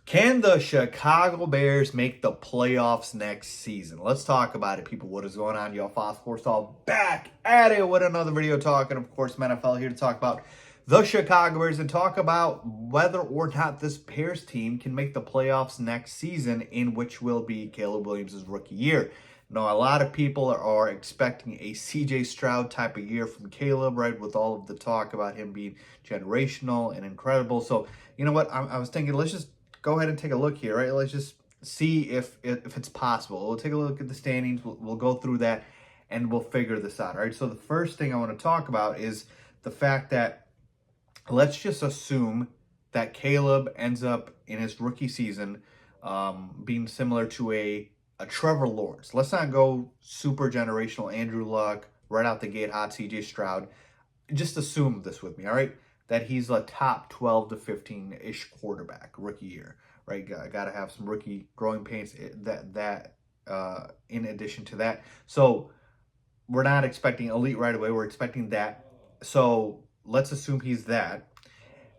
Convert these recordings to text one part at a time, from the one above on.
Can the Chicago Bears make the playoffs next season? Let's talk about it, people. What is going on? Y'all, Faiz Sports all back at it with another video talking, of course, NFL here to talk about the Chicago Bears and talk about whether or not this Bears team can make the playoffs next season, in which will be Caleb Williams' rookie year. Now, a lot of people are expecting a CJ Stroud type of year from Caleb, right, with all of the talk about him being generational and incredible. So, you know what? I was thinking, let's just go ahead and take a look here, right? Let's just see if it's possible. We'll take a look at the standings. We'll go through that, and we'll figure this out, all right? So the first thing I want to talk about is the fact that let's just assume that Caleb ends up in his rookie season being similar to a Trevor Lawrence. Let's not go super generational Andrew Luck, right out the gate, hot CJ Stroud. Just assume this with me, all right? That he's a top 12 to 15-ish quarterback rookie year, right? Got to have some rookie growing pains in addition to that. So we're not expecting elite right away. We're expecting that. So let's assume he's that.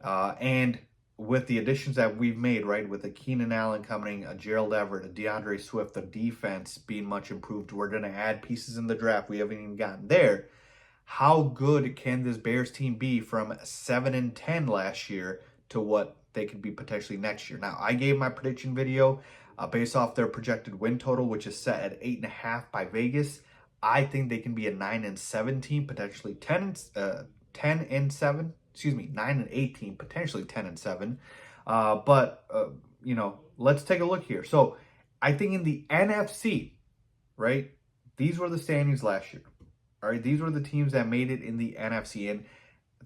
And with the additions that we've made, right, with a Keenan Allen coming, a Gerald Everett, a DeAndre Swift, the defense being much improved, we're going to add pieces in the draft. We haven't even gotten there. How good can this Bears team be from 7-10 last year to what they could be potentially next year? Now, I gave my prediction video based off their projected win total, which is set at 8.5 by Vegas. I think they can be a 9-7 team, potentially 10-7. Excuse me, 9-8 team, potentially 10-7. You know, let's take a look here. So I think in the NFC, right, these were the standings last year. All right, these were the teams that made it in the NFC, and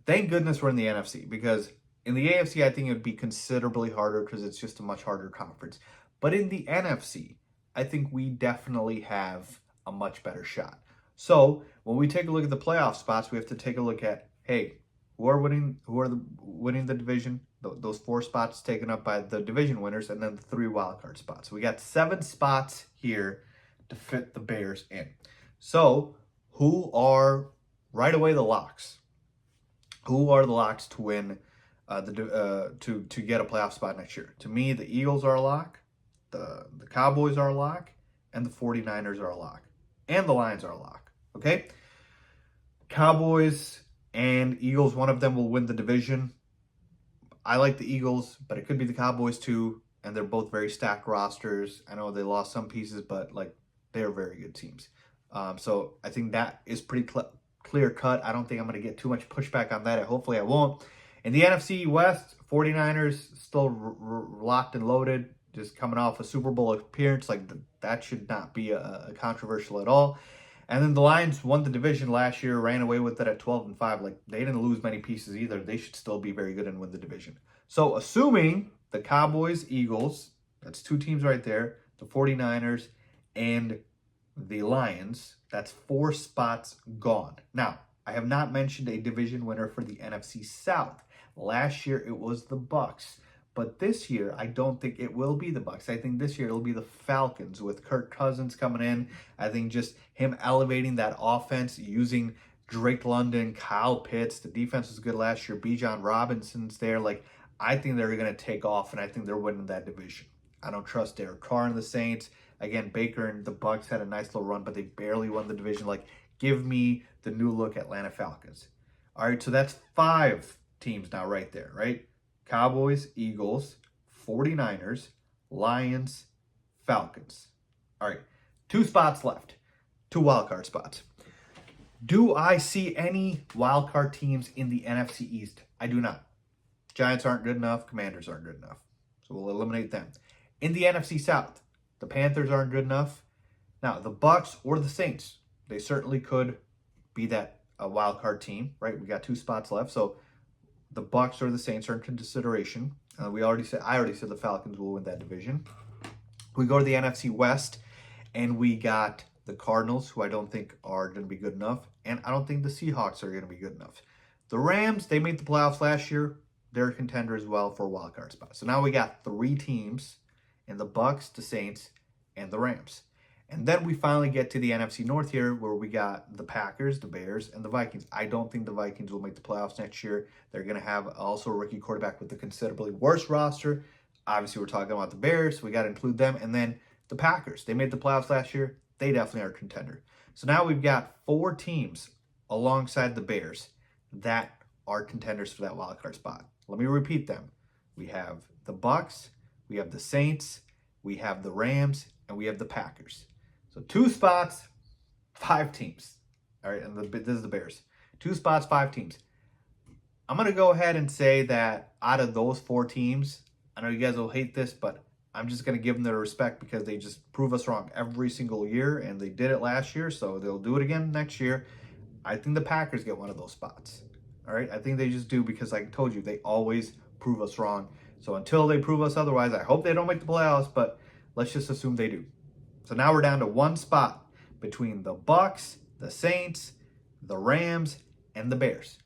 thank goodness we're in the NFC, because in the AFC, I think it would be considerably harder because it's just a much harder conference. But in the NFC, I think we definitely have a much better shot. So when we take a look at the playoff spots, we have to take a look at, hey, who are winning the division? Those 4 spots taken up by the division winners, and then the 3 wildcard spots. So we got 7 spots here to fit the Bears in. So who are right away the locks? Who are the locks to win to get a playoff spot next year? To me, the Eagles are a lock, the Cowboys are a lock, and the 49ers are a lock. And the Lions are a lock. Okay? Cowboys and Eagles, one of them will win the division. I like the Eagles, but it could be the Cowboys too, and they're both very stacked rosters. I know they lost some pieces, but like they're very good teams. So I think that is pretty clear cut. I don't think I'm going to get too much pushback on that. Hopefully I won't. In the NFC West, 49ers still locked and loaded, just coming off a Super Bowl appearance. Like that should not be a controversial at all. And then the Lions won the division last year, ran away with it at 12-5. Like they didn't lose many pieces either. They should still be very good and win the division. So assuming the Cowboys, Eagles, that's 2 teams right there, the 49ers, and the Lions, that's 4 spots gone. Now, I have not mentioned a division winner for the NFC South. Last year, it was the Bucs. But this year, I don't think it will be the Bucs. I think this year it'll be the Falcons with Kirk Cousins coming in. I think just him elevating that offense, using Drake London, Kyle Pitts. The defense was good last year. Bijan Robinson's there. Like, I think they're going to take off, and I think they're winning that division. I don't trust Derek Carr and the Saints. Again, Baker and the Bucs had a nice little run, but they barely won the division. Like, give me the new look Atlanta Falcons. All right, so that's 5 teams now right there, right? Cowboys, Eagles, 49ers, Lions, Falcons. All right, 2 spots left. 2 wildcard spots. Do I see any wildcard teams in the NFC East? I do not. Giants aren't good enough. Commanders aren't good enough. So we'll eliminate them. In the NFC South, the Panthers aren't good enough. Now, the Bucs or the Saints, they certainly could be that a wild card team, right? We got 2 spots left, so the Bucs or the Saints are in consideration. I already said the Falcons will win that division. We go to the NFC West, and we got the Cardinals, who I don't think are going to be good enough, and I don't think the Seahawks are going to be good enough. The Rams, they made the playoffs last year. They're a contender as well for a wild card spot. So now we got 3 teams in the Bucs, the Saints, and the Rams. And then we finally get to the NFC North here, where we got the Packers, the Bears, and the Vikings. I don't think the Vikings will make the playoffs next year. They're going to have also a rookie quarterback with a considerably worse roster. Obviously, we're talking about the Bears. We got to include them. And then the Packers. They made the playoffs last year. They definitely are a contender. So now we've got 4 teams alongside the Bears that are contenders for that wild card spot. Let me repeat them. We have the Bucks, we have the Saints, we have the Rams, and we have the Packers. So 2 spots, 5 teams. All right, and this is the Bears. 2 spots, 5 teams. I'm going to go ahead and say that out of those 4 teams, I know you guys will hate this, but I'm just going to give them their respect because they just prove us wrong every single year, and they did it last year, so they'll do it again next year. I think the Packers get one of those spots. All right, I think they just do because, like I told you, they always prove us wrong. So until they prove us otherwise, I hope they don't make the playoffs, but let's just assume they do. So now we're down to 1 spot between the Bucks, the Saints, the Rams, and the Bears.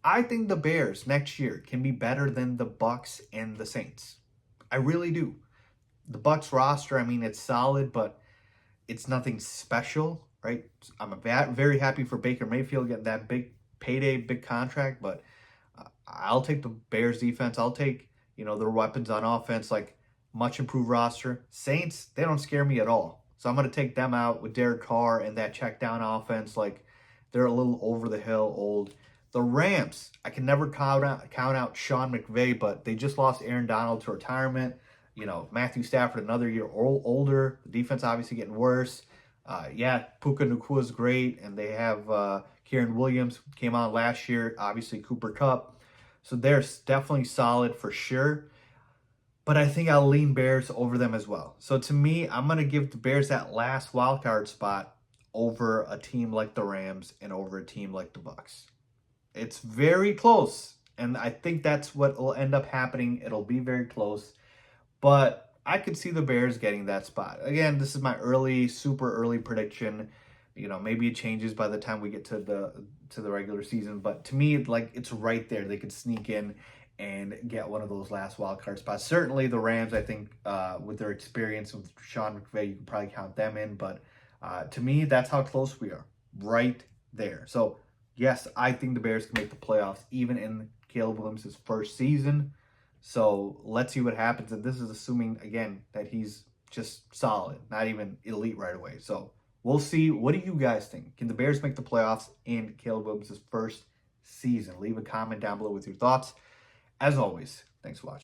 I think the Bears next year can be better than the Bucks and the Saints. I really do. The Bucks roster, I mean, it's solid, but it's nothing special, right? I'm very happy for Baker Mayfield getting that big payday, big contract, but I'll take the Bears defense. I'll take, their weapons on offense, like much improved roster. Saints, they don't scare me at all. So I'm going to take them out with Derek Carr and that check down offense. Like, they're a little over the hill old. The Rams, I can never count out Sean McVay, but they just lost Aaron Donald to retirement. Matthew Stafford another year older. The defense obviously getting worse. Puka Nacua is great, and they have Kieran Williams came on last year. Obviously Cooper Kupp, so they're definitely solid for sure. But I think I'll lean Bears over them as well. So to me, I'm gonna give the Bears that last wild card spot over a team like the Rams and over a team like the Bucks. It's very close, and I think that's what will end up happening. It'll be very close, but I could see the Bears getting that spot. Again, this is my super early prediction. Maybe it changes by the time we get to the regular season, but to me, like, it's right there. They could sneak in and get one of those last wild card spots. Certainly the Rams, I think, with their experience with Sean McVay, you can probably count them in, but to me, that's how close we are. Right there. So yes, I think the Bears can make the playoffs even in Caleb Williams' first season. So let's see what happens. And this is assuming, again, that he's just solid, not even elite right away. So we'll see. What do you guys think? Can the Bears make the playoffs in Caleb Williams' first season? Leave a comment down below with your thoughts. As always, thanks for watching.